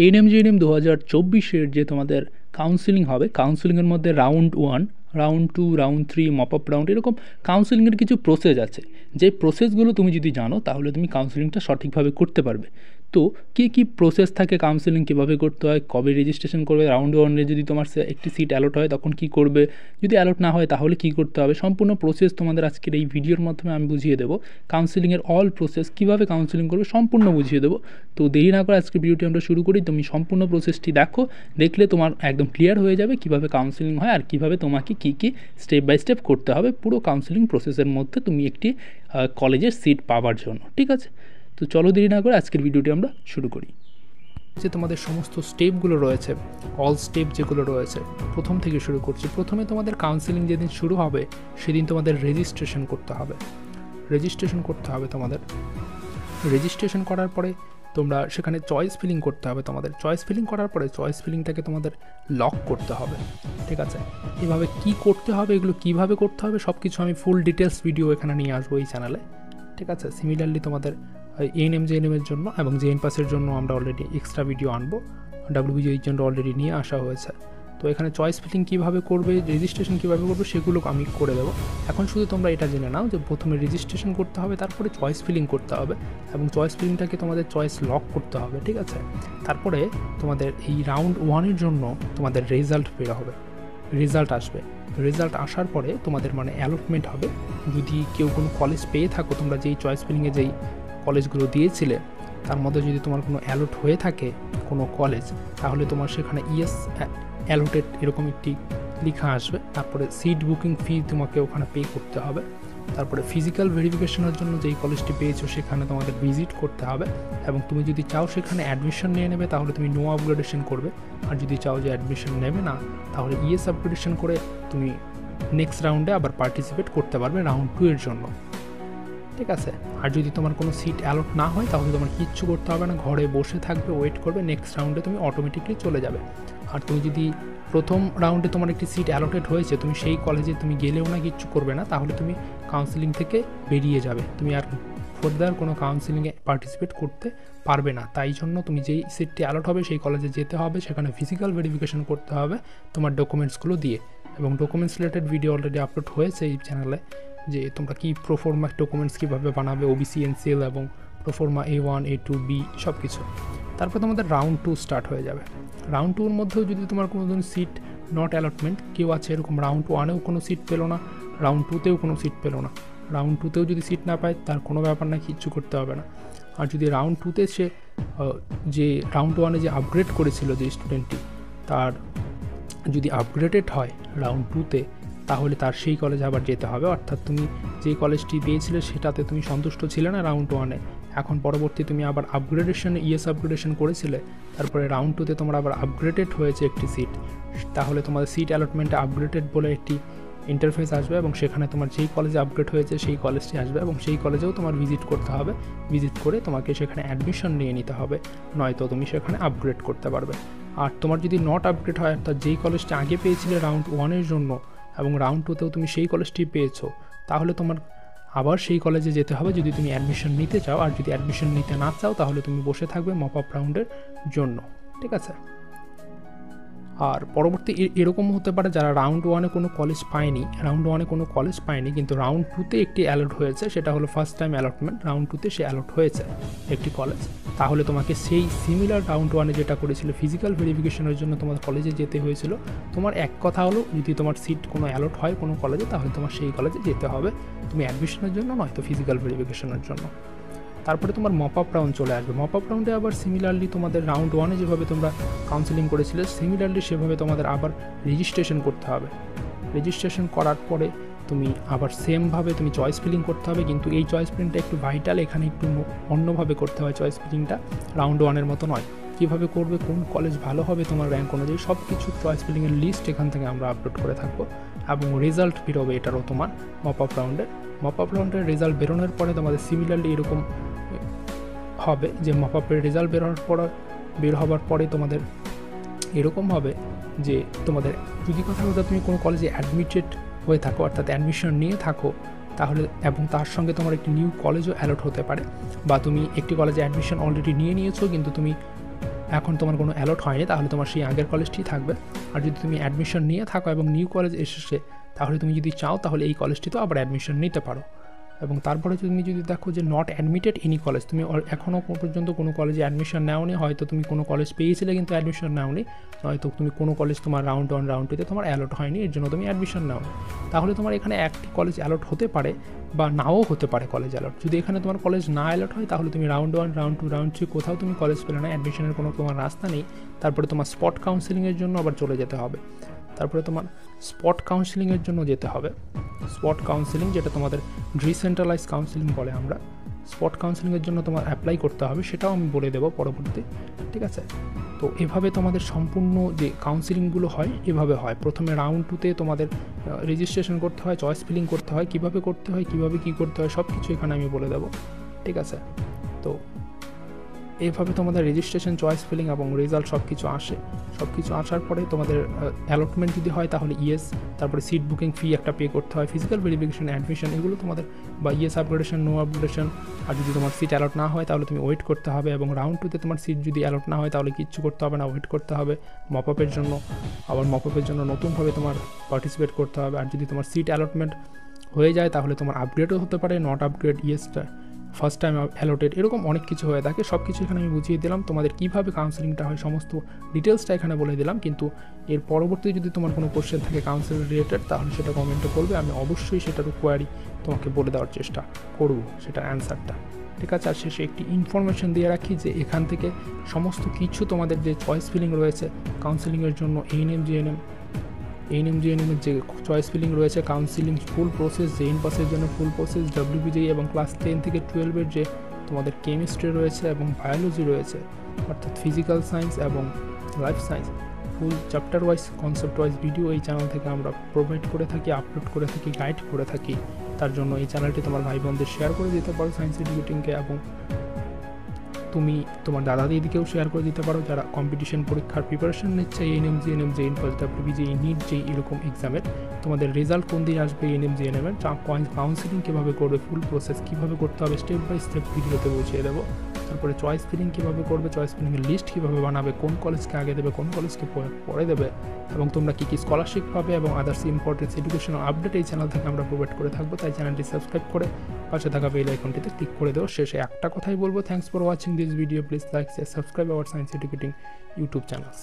ANM GNM 2024-এর যে তোমাদের counselling হবে, কাউন্সিলিংয়ের মধ্যে round 1, round 2, round 3, mop up round, এরকম কাউন্সিলিংয়ের কিছু প্রসেস আছে। যে প্রসেসগুলো তুমি যদি জানো তাহলে তুমি কাউন্সিলিংটা সঠিকভাবে করতে পারবে। তো কী প্রসেস থাকে, কাউন্সিলিং কীভাবে করতে হয়, কবে রেজিস্ট্রেশন করবে, রাউন্ড 1-এ যদি তোমার একটি সিট অ্যালট হয় তখন কী করবে, যদি অ্যালট না হয় তাহলে কী করতে হবে, সম্পূর্ণ প্রসেস তোমাদের আজকের এই ভিডিওর মাধ্যমে আমি বুঝিয়ে দেবো। কাউন্সিলিংয়ের অল প্রসেস কীভাবে কাউন্সিলিং করবে সম্পূর্ণ বুঝিয়ে দেবো। তো দেরি না করে আজকের ভিডিওটি আমরা শুরু করি। তুমি সম্পূর্ণ প্রসেসটি দেখো, দেখলে তোমার একদম ক্লিয়ার হয়ে যাবে কীভাবে কাউন্সিলিং হয় আর কীভাবে তোমাকে কী স্টেপ বাই স্টেপ করতে হবে পুরো কাউন্সিলিং প্রসেসের মধ্যে তুমি একটি কলেজের সিট পাওয়ার জন্য। ঠিক আছে, তো চলো দেরি না করে আজকের ভিডিওটি আমরা শুরু করি। যে তোমাদের সমস্ত স্টেপগুলো রয়েছে, অল স্টেপ যেগুলো রয়েছে, প্রথম থেকে শুরু করছি। প্রথমে তোমাদের কাউন্সিলিং যেদিন শুরু হবে সেদিন তোমাদের রেজিস্ট্রেশন করতে হবে। তোমাদের রেজিস্ট্রেশন করার পরে তোমরা সেখানে চয়েস ফিলিং করতে হবে। তোমাদের চয়েস ফিলিং করার পরে চয়েস ফিলিংটাকে তোমাদের লক করতে হবে। ঠিক আছে, এভাবে কি করতে হবে, এগুলো কিভাবে করতে হবে সব কিছু আমি ফুল ডিটেলস ভিডিও এখানে নিয়ে আসবো এই চ্যানেলে। ঠিক আছে, সিমিলারলি তোমাদের এএনএম জেএনএমের জন্য এবং জেএন পাসের জন্য আমরা অলরেডি এক্সট্রা ভিডিও আনবো, ডাব্লিউবিজির জন্য অলরেডি নিয়ে আসা হয়েছে। তো এখানে চয়েস ফিলিং কীভাবে করবে, রেজিস্ট্রেশন কীভাবে করবে সেগুলো আমি করে দেবো। এখন শুধু তোমরা এটা জেনে নাও যে প্রথমে রেজিস্ট্রেশন করতে হবে, তারপরে চয়েস ফিলিং করতে হবে এবং চয়েস ফিলিংটাকে তোমাদের চয়েস লক করতে হবে। ঠিক আছে, তারপরে তোমাদের এই রাউন্ড 1-এর জন্য তোমাদের রেজাল্ট আসবে। রেজাল্ট আসার পরে তোমাদের মানে অ্যালটমেন্ট হবে। যদি কেউ কোনো কলেজ পেয়ে থাকো, তোমরা যেই চয়েস ফিলিংয়ে যেই কলেজগুলো দিয়েছিলে তার মধ্যে যদি তোমার কোনো অ্যালট হয়ে থাকে কোনো কলেজ, তাহলে তোমার সেখানে ইয়েস অ্যালোটেড এরকম একটি লেখা আসবে। তারপরে সিট বুকিং ফি তোমাকে ওখানে পে করতে হবে। তারপরে ফিজিক্যাল ভেরিফিকেশনের জন্য যেই কলেজটি পেয়েছো সেখানে তোমাদের ভিজিট করতে হবে এবং তুমি যদি চাও সেখানে অ্যাডমিশন নিয়ে নেবে তাহলে তুমি নো আপগ্রেডেশন করবে, আর যদি চাও যে অ্যাডমিশন নেবে না তাহলে ইয়েস আপগ্রেডেশন করে তুমি নেক্সট রাউন্ডে আবার পার্টিসিপেট করতে পারবে রাউন্ড 2-এর জন্য। ঠিক আছে, আর যদি তোমার কোনো সিট অ্যালট না হয় তাহলে তোমার কিচ্ছু করতে হবে না, ঘরে বসে থাকবে, ওয়েট করবে, নেক্সট রাউন্ডে তুমি অটোমেটিকলি চলে যাবে। আর তুমি যদি প্রথম রাউন্ডে তোমার একটি সিট অ্যালোটেড হয়েছে, তুমি সেই কলেজে তুমি গেলেও না, কিচ্ছু করবে না, তাহলে তুমি কাউন্সিলিং থেকে বেরিয়ে যাবে, তুমি আর ফার্দার কোনো কাউন্সিলিংয়ে পার্টিসিপেট করতে পারবে না। তাই জন্য তুমি যেই সিটটি অ্যালট হবে সেই কলেজে যেতে হবে, সেখানে ফিজিক্যাল ভেরিফিকেশন করতে হবে তোমার ডকুমেন্টসগুলো দিয়ে। এবং documents related video already upload হয়েছে এই চ্যানেলে, যে তোমরা কি প্রোফর্মা ডকুমেন্টস কীভাবে বানাবে, ওবিসি এনসিএল এবং প্রোফর্মা A1 A2 B সব কিছু। তারপর তোমাদের রাউন্ড 2 স্টার্ট হয়ে যাবে। রাউন্ড 2-এর মধ্যেও যদি তোমার কোনো ধরনের সিট নট অ্যালটমেন্ট কেউ আছে, এরকম রাউন্ড 1-এও কোনো সিট পেলো না, রাউন্ড 2-তেও কোনো সিট পেলো না, রাউন্ড 2-তেও যদি সিট না পায় তার কোনো ব্যাপার না, কিচ্ছু করতে হবে না। আর যদি রাউন্ড 2-তে সে যে রাউন্ড 1-এ যে আপগ্রেড করেছিল যে স্টুডেন্টটি, তার যদি আপগ্রেডেড হয় রাউন্ড 2-তে তাহলে তার সেই কলেজে আবার যেতে হবে। অর্থাৎ তুমি যে কলেজটি পেয়েছিলে সেটাতে তুমি সন্তুষ্ট ছিলে না রাউন্ড 1-এ, এখন পরবর্তী তুমি আবার ইয়েস আপগ্রেডেশন করেছিলে, তারপরে রাউন্ড 2-তে তোমার আবার আপগ্রেডেড হয়েছে একটি সিট, তাহলে তোমাদের সিট অ্যালটমেন্টে আপগ্রেডেড বলে একটি ইন্টারফেস আসবে এবং সেখানে তোমার যেই কলেজে আপগ্রেড হয়েছে সেই কলেজটি আসবে এবং সেই কলেজেও তোমার ভিজিট করতে হবে। ভিজিট করে তোমাকে সেখানে অ্যাডমিশন নিয়ে নিতে হবে, নয়তো তুমি সেখানে আপগ্রেড করতে পারবে। আর তোমার যদি নট আপগ্রেড হয়, অর্থাৎ যেই কলেজটি আগে পেয়েছিলে রাউন্ড 1-এর জন্য এবং রাউন্ড 2-তেও তুমি সেই কলেজটি পেয়েছো, তাহলে তোমার আবার সেই কলেজে যেতে হবে যদি তুমি অ্যাডমিশন নিতে চাও। আর যদি অ্যাডমিশন নিতে না চাও তাহলে তুমি বসে থাকবে মপ আপ রাউন্ডের জন্য। ঠিক আছে, আর পরবর্তী এরকম হতে পারে যারা রাউন্ড 1-এ কোনো কলেজ পায়নি, কিন্তু রাউন্ড 2-তে একটি অ্যালট হয়েছে, সেটা হলো ফার্স্ট টাইম অ্যালটমেন্ট, রাউন্ড 2-তে সে অ্যালট হয়েছে একটি কলেজ, তাহলে তোমাকে সেই সিমিলার রাউন্ড 1-এ যেটা করেছিল ফিজিক্যাল ভেরিফিকেশনের জন্য তোমার কলেজে যেতে হয়েছিল। তোমার এক কথা হলো যদি তোমার সিট কোনো অ্যালট হয় কোনো কলেজে তাহলে তোমার সেই কলেজে যেতে হবে, তুমি অ্যাডমিশনের জন্য নয়তো ফিজিক্যাল ভেরিফিকেশনের জন্য। তারপরে তোমার মপ আপ রাউন্ড চলে আসবে। মপ আপ রাউন্ডে আবার সিমিলারলি তোমাদের রাউন্ড 1-এ যেভাবে তোমরা কাউন্সিলিং করেছিলে সিমিলারলি সেভাবে তোমাদের আবার রেজিস্ট্রেশন করতে হবে। রেজিস্ট্রেশন করার পরে তুমি আবার সেমভাবে তুমি চয়েস ফিলিং করতে হবে, কিন্তু এই চয়েস ফিলিংটা একটু ভাইটাল, এখানে একটু অন্যভাবে করতে হয় চয়েস ফিলিংটা, রাউন্ড 1-এর মতো নয়। কীভাবে করবে, কোন কলেজ ভালো হবে তোমার র্যাঙ্ক অনুযায়ী সব কিছু চয়েস ফিলিংয়ের লিস্ট এখান থেকে আমরা আপলোড করে থাকবো এবং রেজাল্ট বেরোবে এটারও তোমার মপ আপ রাউন্ডের রেজাল্ট বেরোনোর পরে তোমাদের সিমিলারলি এরকম হবে যে মপ আপের রেজাল্ট বের হবার পরে তোমাদের এরকম হবে যে তোমাদের যদি কথা তুমি কোনো কলেজে অ্যাডমিটেড হয়ে থাকো, অর্থাৎ অ্যাডমিশন নিয়ে থাকো, তাহলে এবং তার সঙ্গে তোমার একটি নিউ কলেজও অ্যালট হতে পারে, বা তুমি একটি কলেজে অ্যাডমিশন অলরেডি নিয়েছো কিন্তু তুমি এখন তোমার কোনো অ্যালট হয়নি তাহলে তোমার সেই আগের কলেজটি থাকবে। আর যদি তুমি অ্যাডমিশন নিয়ে থাকো এবং নিউ কলেজ এসেছে তাহলে তুমি যদি চাও তাহলে এই কলেজটিতেও আবার অ্যাডমিশন নিতে পারো। এবং তারপরে তুমি যদি দেখো যে নট অ্যাডমিটেড এনি কলেজ, তুমি এখনও পর্যন্ত কোনো কলেজে অ্যাডমিশন নেওনি, হয়তো তুমি কোনো কলেজ পেয়েছিলে কিন্তু অ্যাডমিশন নেওনি, হয়তো তুমি কোনো কলেজ তোমার রাউন্ড 1 রাউন্ড 2তে তোমার অ্যালট হয়নি, এর জন্য তুমি অ্যাডমিশন নেওনি, তাহলে তোমার এখানে একটি কলেজ অ্যালট হতে পারে বা নাও হতে পারে কলেজ অ্যালট। যদি এখানে তোমার কলেজ না অ্যালট হয় তাহলে তুমি রাউন্ড 1 রাউন্ড 2 রাউন্ড 3 কোথাও তুমি কলেজ পেলে না, অ্যাডমিশনের কোনো তোমার রাস্তা নেই, তারপরে তোমার স্পট কাউন্সেলিংয়ের জন্য আবার চলে যেতে হবে। তারপরে তোমার স্পট কাউন্সেলিংয়ের জন্য যেতে হবে। স্পট কাউন্সেলিং যেটা তোমাদের ডিসেন্ট্রালাইজ কাউন্সেলিং বলে আমরা, স্পট কাউন্সেলিংয়ের জন্য তোমার অ্যাপ্লাই করতে হবে, সেটাও আমি বলে দেবো পরবর্তী, ঠিক আছে। তো এভাবে তোমাদের সম্পূর্ণ যে কাউন্সেলিংগুলো হয় এভাবে হয়। প্রথমে রাউন্ড 2তে তোমাদের রেজিস্ট্রেশন করতে হয়, চয়েস ফিলিং করতে হয়, কীভাবে করতে হয়, কীভাবে কী করতে হয় সব কিছু এখানে আমি বলে দেবো, ঠিক আছে। তো এইভাবে তোমাদের রেজিস্ট্রেশন, চয়েস ফিলিং এবং রেজাল্ট সব কিছু আসে। সব কিছু আসার পরে তোমাদের অ্যালটমেন্ট যদি হয় তাহলে ইয়েস, তারপরে সিট বুকিং ফি একটা পে করতে হয়, ফিজিক্যাল ভেরিফিকেশন, অ্যাডমিশন, এগুলো তোমাদের বা ইয়েস আপগ্রেডেশন, নো আপগ্রেডেশন। আর যদি তোমার সিট অ্যালট না হয় তাহলে তুমি ওয়েট করতে হবে, এবং রাউন্ড 2তে তোমার সিট যদি অ্যালট না হয় তাহলে কিচ্ছু করতে হবে না, ওয়েট করতে হবে মপ আপের জন্য। আবার মপ আপের জন্য নতুনভাবে তোমার পার্টিসিপেট করতে হবে। আর যদি তোমার সিট অ্যালটমেন্ট হয়ে যায় তাহলে তোমার আপগ্রেডও হতে পারে, নট আপগ্রেড, ইয়েসটা ফার্স্ট টাইম অ্যালটেড, এরকম অনেক কিছু হয়ে থাকে। সব কিছু এখানে আমি বুঝিয়ে দিলাম, তোমাদের কীভাবে কাউন্সেলিংটা হয় সমস্ত ডিটেলসটা এখানে বলে দিলাম। কিন্তু এর পরবর্তী যদি তোমার কোনো কোশ্চেন থাকে কাউন্সেলিং রিলেটেড তাহলে সেটা কমেন্টে করবে, আমি অবশ্যই সেটার কোয়ারি তোমাকে বলে দেওয়ার চেষ্টা করব, সেটার অ্যান্সারটা, ঠিক আছে। আর শেষে একটি ইনফরমেশন দিয়ে রাখি যে এখান থেকে সমস্ত কিছু তোমাদের যে চয়েস ফিলিং রয়েছে কাউন্সেলিংয়ের জন্য, এএনএম জিএনএমের যে চয়েস ফিলিং রয়েছে, কাউন্সিলিং ফুল প্রসেস, জেএন পাসের জন্য ফুল প্রসেস, ডব্লিউবিজেই এবং ক্লাস 10 থেকে 12-এর যে তোমাদের কেমিস্ট্রি রয়েছে এবং বায়োলজি রয়েছে, অর্থাৎ ফিজিক্যাল সায়েন্স এবং life science, full chapter wise, concept wise video এই চ্যানেল থেকে আমরা প্রোভাইড করে থাকি, আপলোড করে থাকি, গাইড করে থাকি। তার জন্য এই চ্যানেলটি তোমার ভাই বোনদের শেয়ার করে দিতে পারো সায়েন্স এডুকেটিংকে, এবং তুমি তোমার দাদা দিদিকেও শেয়ার করে দিতে পারো যারা কম্পিটিশন পরীক্ষার প্রিপারেশন নিচ্ছে, ANM GNM, J N pass, WBJEE, NEET যেই এরকম এক্সামের তোমাদের রেজাল্ট কোন দিন আসবে, এএনএম জিএনএমের কাউন্সেলিং কীভাবে করবে, ফুল প্রসেস কীভাবে করতে হবে স্টেপ বাই স্টেপ ভিডিওতে বুঝিয়ে দেবো। তারপরে চয়েস ফিলিং কীভাবে করবে, চয়েস ফিলিংয়ের লিস্ট কীভাবে বানাবে, কোন কলেজকে আগে দেবে, কোন কলেজকে পরে দেবে, এবং তোমরা কী কী স্কলারশিপ পাবে এবং আদার্স ইম্পর্টেন্স এডুকেশনাল আপডেট এই চ্যানেল থেকে আমরা প্রোভাইড করে থাকবো। তাই চ্যানেলটি সাবস্ক্রাইব করে পাশে থাকা বেল আইকনটিতে ক্লিক করে দেবো। শেষে একটা কথাই বলবো, thanks for watching this video, please like, share, subscribe our science educating YouTube channels.